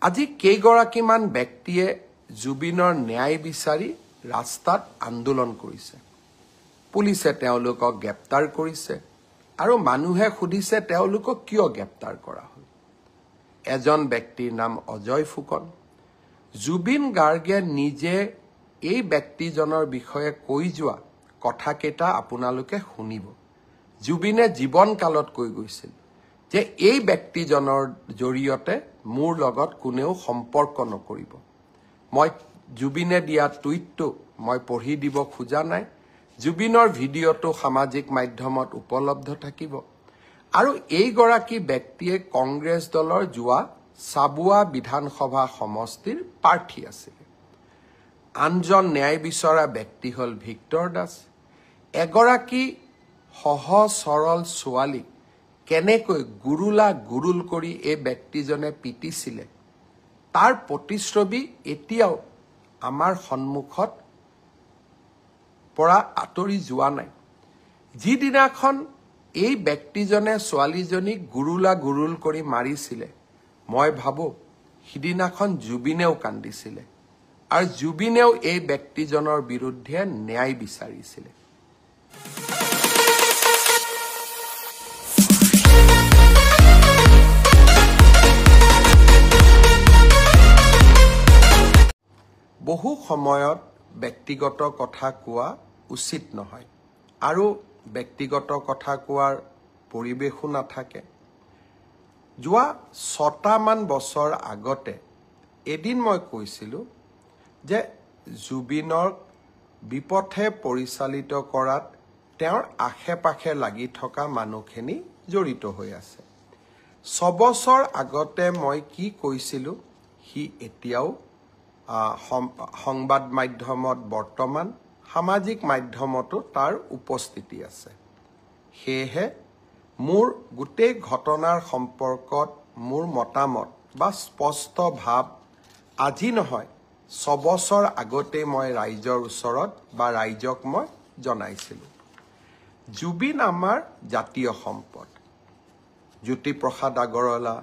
আজি কেইগৰাকীমান ব্যক্তিয়ে জুবিনৰ ন্যায় বিচাৰি ৰাস্তাত আন্দোলন কৰিছে। পুলিচে তেওঁলোকক গ্ৰেপ্তাৰ কৰিছে আৰু মানুহে সুধিছে তেওঁলোকক কিয় গ্ৰেপ্তাৰ কৰা হ'ল। এজন ব্যক্তিৰ নাম অজয় ফুকন। জুবিন গাৰ্গে নিজে এই ব্যক্তিজনৰ বিষয়ে কৈ যোৱা কথাকেইটা আপোনালোকে শুনিব। জুবিনে জীৱনকালত কৈ গৈছিল যে এই ব্যক্তিজনৰ জৰিয়তে মোৰ লগত কোনেও সম্পৰ্ক নকৰিব। মই জুবিনে দিয়া টুইটটো মই পঢ়ি দিব খোজা নাই। জুবিনৰ ভিডিঅ'টো সামাজিক মাধ্যমত উপলব্ধ থাকিব। আৰু এইগৰাকী ব্যক্তিয়ে কংগ্ৰেছ দলৰ যোৱা চাবুৱা বিধানসভা সমষ্টিৰ প্ৰাৰ্থী আছিল। আনজন ন্যায় বিচৰা ব্যক্তি হ'ল ভিক্টৰ দাস। এগৰাকী সহজ সৰল ছোৱালীক কেনেকৈ গুৰুল কৰি এই ব্যক্তিজনে পিটিছিলে তাৰ প্ৰতিচ্ছবি এতিয়াও আমাৰ সন্মুখত পৰা আঁতৰি যোৱা নাই। যিদিনাখন এই ব্যক্তিজনে ছোৱালীজনীক গুৰুল কৰি মাৰিছিলে, মই ভাবো সিদিনাখন জুবিনেও কান্দিছিলে আৰু জুবিনেও এই ব্যক্তিজনৰ বিৰুদ্ধে ন্যায় বিচাৰিছিলে। বহু সময়ত ব্যক্তিগত কথা কোৱা উচিত নহয় আৰু ব্যক্তিগত কথা কোৱাৰ পৰিৱেশো নাথাকে। যোৱা 6টা বছৰ আগতে এদিন মই কৈছিলোঁ যে জুবিনক বিপথে পৰিচালিত কৰাত তেওঁৰ আশে-পাশে লাগি থকা মানুহখিনি জড়িত হৈ আছে। 6 বছৰ আগতে মই কি কৈছিলোঁ সি এতিয়াও সংবাদ মাধ্যমত বৰ্তমান সামাজিক মাধ্যমতো তাৰ উপস্থিতি আছে। সেয়েহে মোৰ গোটেই ঘটনাৰ সম্পৰ্কত মোৰ মতামত বা স্পষ্ট ভাৱ আজি নহয় 6 বছৰ আগতে মই ৰাইজৰ ওচৰত বা ৰাইজক মই জনাইছিলোঁ। জুবিন আমাৰ জাতীয় সম্পদ। জ্যোতিপ্ৰসাদ আগৰৱালা,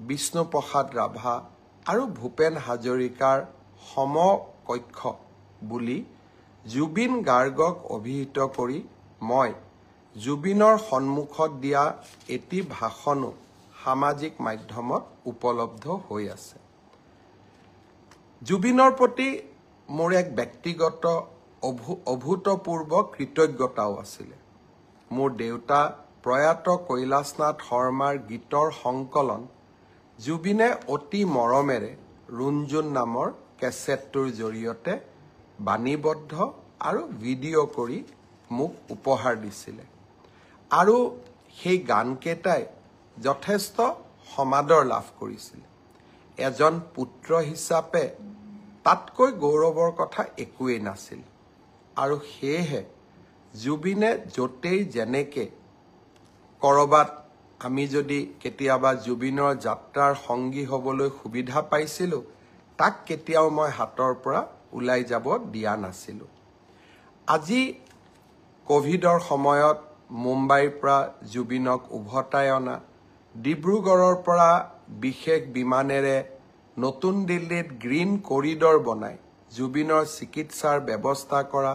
বিষ্ণুপ্ৰসাদ ৰাভা আৰু ভূপেন হাজৰিকাৰ সমকক্ষ বুলি জুবিন গাৰ্গক অভিহিত কৰি মই জুবিনৰ সন্মুখত দিয়া এটি ভাষণো সামাজিক মাধ্যমত উপলব্ধ হৈ আছে। জুবিনৰ প্ৰতি মোৰ এক ব্যক্তিগত অভূতপূৰ্ব কৃতজ্ঞতাও আছিলে। মোৰ দেউতা প্ৰয়াত কৈলাশনাথ শৰ্মাৰ গীতৰ সংকলন জুবিনে অতি মৰমেৰে ৰুণজুন নামৰ কেছেটটোৰ জৰিয়তে বাণীবদ্ধ আৰু ভিডিঅ' কৰি মোক উপহাৰ দিছিলে আৰু সেই গানকেইটাই যথেষ্ট সমাদৰ লাভ কৰিছিল। এজন পুত্ৰ হিচাপে তাতকৈ গৌৰৱৰ কথা একোৱেই নাছিল আৰু সেয়েহে জুবিনে য'তেই যেনেকে কৰবাত আমি যদি কেতিয়াবা জুবিনৰ যাত্ৰাৰ সংগী হ'বলৈ সুবিধা পাইছিলোঁ তাক কেতিয়াও মই হাতৰ পৰা ওলাই যাব দিয়া নাছিলোঁ। আজি কোভিডৰ সময়ত মুম্বাইৰ পৰা জুবিনক উভতাই অনা, ডিব্ৰুগড়ৰ পৰা বিশেষ বিমানেৰে নতুন দিল্লীত গ্ৰীণ কৰিডৰ বনাই জুবিনৰ চিকিৎসাৰ ব্যৱস্থা কৰা,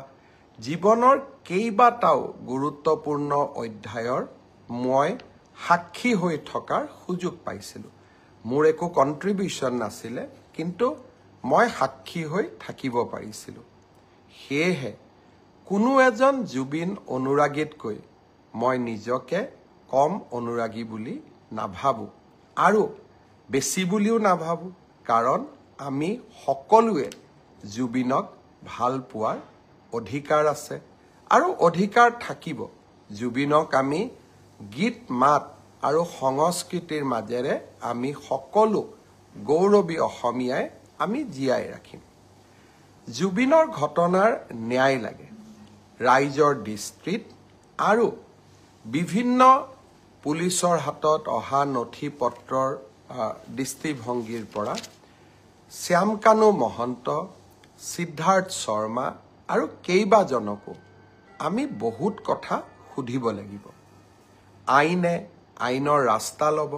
জীৱনৰ কেইবাটাও গুৰুত্বপূৰ্ণ অধ্যায়ৰ মই সাক্ষী হৈ থকাৰ সুযোগ পাইছিলোঁ। মোৰ একো কণ্ট্ৰিবিউশ্যন নাছিলে, কিন্তু মই সাক্ষী হৈ থাকিব পাৰিছিলোঁ। সেয়েহে কোনো এজন জুবিন অনুৰাগীতকৈ মই নিজকে কম অনুৰাগী বুলি নাভাবোঁ আৰু বেছি বুলিও নাভাবোঁ, কাৰণ আমি সকলোৱে জুবিনক ভাল পোৱাৰ অধিকাৰ আছে আৰু অধিকাৰ থাকিব। জুবিনক আমি গীত মাত আৰু সংস্কৃতিৰ মাজেৰে আমি সকলো গৌৰৱী অসমীয়াই আমি জীয়াই ৰাখিম। জুবিনৰ ঘটনাৰ ন্যায় লাগে। ৰাইজৰ দৃষ্টিত আৰু বিভিন্ন পুলিচৰ হাতত অহা নথি পত্ৰৰ দৃষ্টিভংগীৰ পৰা শ্যামকানু মহন্ত, সিদ্ধাৰ্থ শৰ্মা আৰু কেইবাজনকো আমি বহুত কথা সুধিব লাগিব। আইনে আইনৰ ৰাস্তা ল'ব।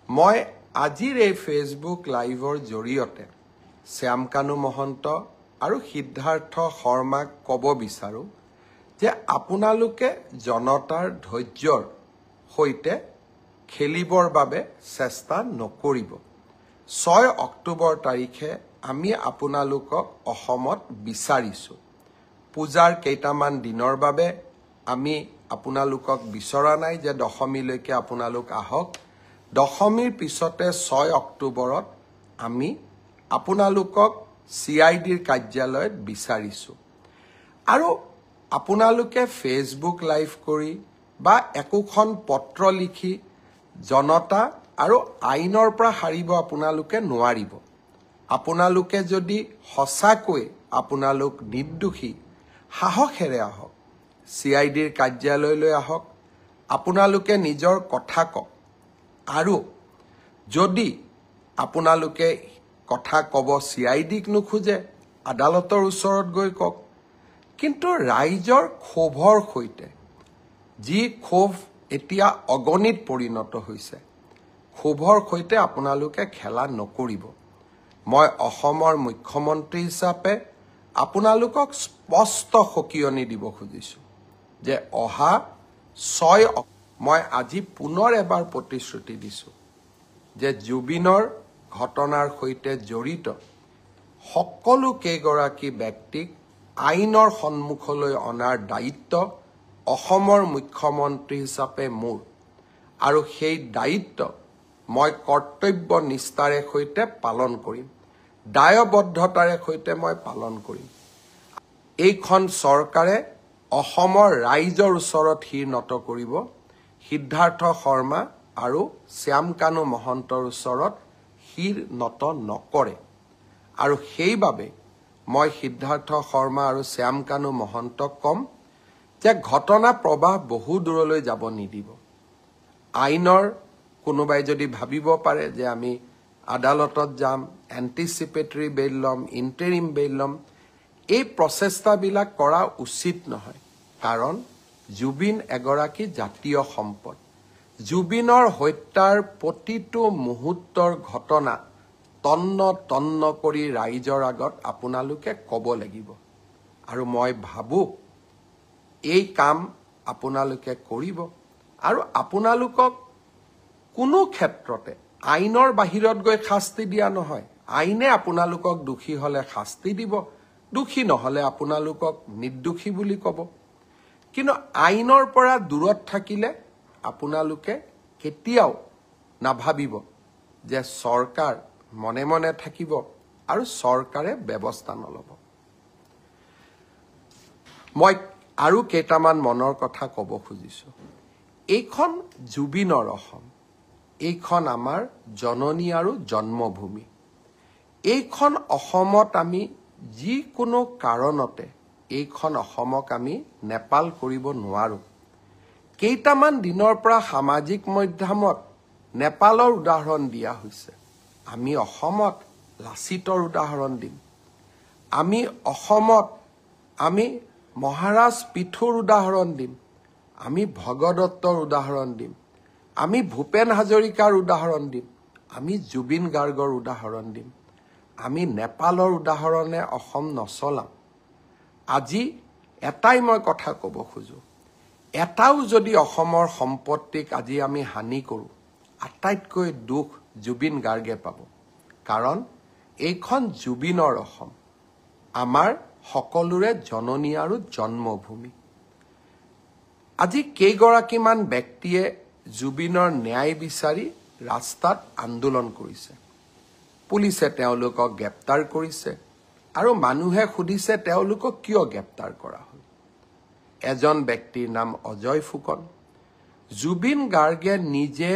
মই আজিৰ এই ফেচবুক লাইভৰ জৰিয়তে শ্যামকানু মহন্ত আৰু সিদ্ধাৰ্থ শৰ্মাক ক'ব বিচাৰোঁ যে আপোনালোকে জনতাৰ ধৈৰ্যৰ সৈতে খেলিবৰ বাবে চেষ্টা নকৰিব। 6 অক্টোবৰ তাৰিখে আমি আপোনালোকক অসমত বিচাৰিছোঁ। পূজাৰ কেইটামান দিনৰ বাবে আমি আপোনালোকক বিচৰা নাই যে দশমীলৈকে আপোনালোক আহক। দশমীৰ পিছতে 6 অক্টোবৰত আমি আপোনালোকক CIDৰ কাৰ্যালয়ত বিচাৰিছোঁ। আৰু আপোনালোকে ফেচবুক লাইভ কৰি বা একোখন পত্ৰ লিখি জনতা আৰু আইনৰ পৰা হাৰিব আপোনালোকে নোৱাৰিব। আপোনালোকে যদি সঁচাকৈ আপোনালোক নিৰ্দোষী, সাহসেৰে আহক, CIDৰ কাৰ্যালয়লৈ আহক, আপোনালোকে নিজৰ কথা কওক। আৰু যদি আপোনালোকে কথা ক'ব CIDক নোখোজে, আদালতৰ ওচৰত গৈ কওক। কিন্তু ৰাইজৰ ক্ষোভৰ সৈতে, যি ক্ষোভ এতিয়া অগণিত পৰিণত হৈছে, ক্ষোভৰ সৈতে আপোনালোকে খেলা নকৰিব। মই অসমৰ মুখ্যমন্ত্ৰী হিচাপে আপোনালোকক স্পষ্ট সকিয়নি দিব খুজিছোঁ যে অহা 6 মই আজি পুনৰ এবাৰ প্ৰতিশ্ৰুতি দিছোঁ যে জুবিনৰ ঘটনাৰ সৈতে জড়িত সকলো কেইগৰাকী ব্যক্তিক আইনৰ সন্মুখলৈ অনাৰ দায়িত্ব অসমৰ মুখ্যমন্ত্ৰী হিচাপে মোৰ। আৰু সেই দায়িত্ব মই কৰ্তব্য নিষ্ঠাৰে সৈতে পালন কৰিম, দায়বদ্ধতাৰে সৈতে মই পালন কৰিম। এইখন চৰকাৰে অসমৰ ৰাইজৰ ওচৰত শিৰ নত কৰিব, সিদ্ধাৰ্থ শৰ্মা আৰু শ্যামকানু মহন্তৰ ওচৰত শিৰ নত নকৰে। আৰু সেইবাবে মই সিদ্ধাৰ্থ শৰ্মা আৰু শ্যামকানু মহন্তক ক'ম যে ঘটনা প্ৰবাহ বহু দূৰলৈ যাব নিদিব। আইনৰ কোনোবাই যদি ভাবিব পাৰে যে আমি আদালতত যাম, এণ্টিচিপেটৰী বেইল ল'ম, ইণ্টাৰিম বেইল ল'ম, এই প্ৰচেষ্টাবিলাক কৰা উচিত নহয়। কাৰণ জুবিন এগৰাকী জাতীয় সম্পদ। জুবিনৰ হত্যাৰ প্ৰতিটো মুহূৰ্তৰ ঘটনা তন্ন তন্ন কৰি ৰাইজৰ আগত আপোনালোকে ক'ব লাগিব। আৰু মই ভাবোঁ এই কাম আপোনালোকে কৰিব। আৰু আপোনালোকক কোনো ক্ষেত্ৰতে আইনৰ বাহিৰত গৈ শাস্তি দিয়া নহয়। আইনে আপোনালোকক দোষী হ'লে শাস্তি দিব, দোষী নহ'লে আপোনালোকক নিৰ্দোষী বুলি ক'ব। কিন্তু আইনৰ পৰা দূৰত থাকিলে আপোনালোকে কেতিয়াও নাভাবিব যে চৰকাৰ মনে মনে থাকিব আৰু চৰকাৰে ব্যৱস্থা নল'ব। মই আৰু কেইটামান মনৰ কথা ক'ব খুজিছোঁ। এইখন জুবিনৰ অসম, এইখন আমাৰ জননী আৰু জন্মভূমি। এইখন অসমত আমি যিকোনো কাৰণতে এইখন অসমক আমি নেপাল কৰিব নোৱাৰোঁ। কেইটামান দিনৰ পৰা সামাজিক মাধ্যমত নেপালৰ উদাহৰণ দিয়া হৈছে। আমি অসমত লাচিতৰ উদাহৰণ দিম। আমি অসমত আমি মহাৰাজ পিথুৰ উদাহৰণ দিম। আমি ভগদত্তৰ উদাহৰণ দিম। আমি ভূপেন হাজৰিকাৰ উদাহৰণ দিম। আমি জুবিন গাৰ্গৰ উদাহৰণ দিম। আমি নেপালৰ উদাহৰণে অসম নচলাম। আজি এটাই মই কথা ক'ব খোজোঁ, এটাও যদি অসমৰ সম্পত্তিক আজি আমি হানি কৰোঁ, আটাইতকৈ দুখ জুবিন গাৰ্গে পাব। কাৰণ এইখন জুবিনৰ অসম, আমাৰ সকলোৰে জননী আৰু জন্মভূমি। আজি কেইগৰাকীমান ব্যক্তিয়ে জুবিনৰ ন্যায় বিচাৰি ৰাস্তাত আন্দোলন কৰিছে। পুলিচে তেওঁলোকক গ্ৰেপ্তাৰ কৰিছে আৰু মানুহে সুধিছে তেওঁলোকক কিয় গ্ৰেপ্তাৰ কৰা হ'ল। এজন ব্যক্তিৰ নাম অজয় ফুকন। জুবিন গাৰ্গে নিজে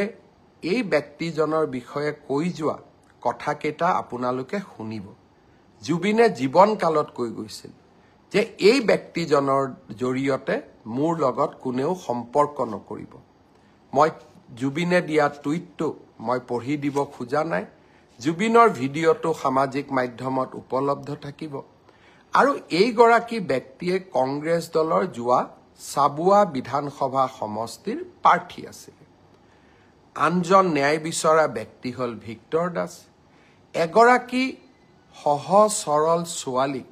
এই ব্যক্তিজনৰ বিষয়ে কৈ যোৱা কথাকেইটা আপোনালোকে শুনিব। জুবিনে জীৱনকালত কৈ গৈছিল যে এই ব্যক্তিজনৰ জৰিয়তে মোৰ লগত কোনেও সম্পৰ্ক নকৰিব। মই জুবিনে দিয়া টুইটটো মই পঢ়ি দিব খোজা নাই। জুবিনৰ ভিডিঅ'টো সামাজিক মাধ্যমত উপলব্ধ থাকিব। আৰু এইগৰাকী ব্যক্তিয়ে কংগ্ৰেছ দলৰ যোৱা চাবুৱা বিধানসভা সমষ্টিৰ প্ৰাৰ্থী আছিল। আনজন ন্যায় বিচৰা ব্যক্তি হ'ল ভিক্টৰ দাস। এগৰাকী সহজ সৰল ছোৱালীক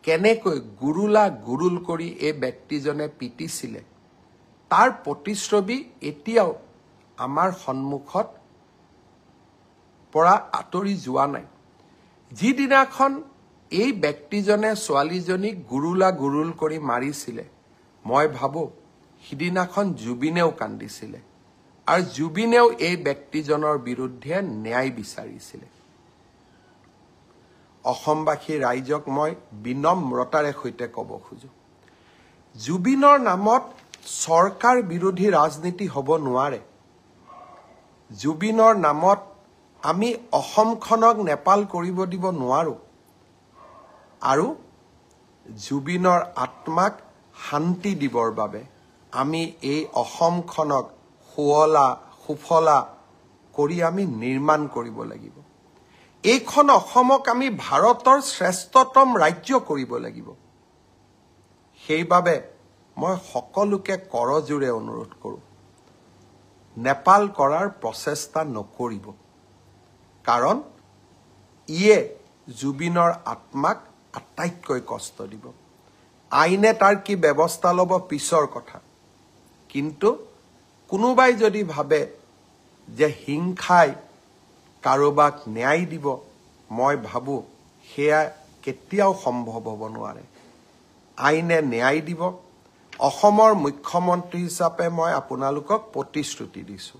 কেনেকৈ গুৰুল কৰি এই ব্যক্তিজনে পিটিছিলে তাৰ প্ৰতিচ্ছবি এতিয়াও আমাৰ সন্মুখত পৰা আঁতৰি যোৱা নাই। যিদিনাখন এই ব্যক্তিজনে ছোৱালীজনীক গুৰুল কৰি মাৰিছিলে, মই ভাবোঁ সিদিনাখন জুবিনেও কান্দিছিলে আৰু জুবিনেও এই ব্যক্তিজনৰ বিৰুদ্ধে ন্যায় বিচাৰিছিলে। অসমবাসী ৰাইজক মই বিনম্ৰতাৰে সৈতে ক'ব খোজো, জুবিনৰ নামত চৰকাৰ বিৰোধী ৰাজনীতি হ'ব নোৱাৰে। জুবিনৰ নামত আমি অসমখনক নেপাল কৰিব দিব নোৱাৰোঁ আৰু জুবিনৰ আত্মাক শান্তি দিবৰ বাবে আমি এই অসমখনক সুফলা কৰি আমি নিৰ্মাণ কৰিব লাগিব। এইখন অসমক আমি ভাৰতৰ শ্ৰেষ্ঠতম ৰাজ্য কৰিব লাগিব। সেইবাবে মই সকলোকে কৰজোৰে অনুৰোধ কৰোঁ, নেপাল কৰাৰ প্ৰচেষ্টা নকৰিব, কাৰণ ইয়ে জুবিনৰ আত্মাক আটাইতকৈ কষ্ট দিব। আইনে তাৰ কি ব্যৱস্থা ল'ব পিছৰ কথা, কিন্তু কোনোবাই যদি ভাবে যে হিংসাই কাৰোবাক ন্যায় দিব, মই ভাবোঁ সেয়া কেতিয়াও সম্ভৱ হ'ব নোৱাৰে। আইনে ন্যায় দিব। অসমৰ মুখ্যমন্ত্ৰী হিচাপে মই আপোনালোকক প্ৰতিশ্ৰুতি দিছোঁ।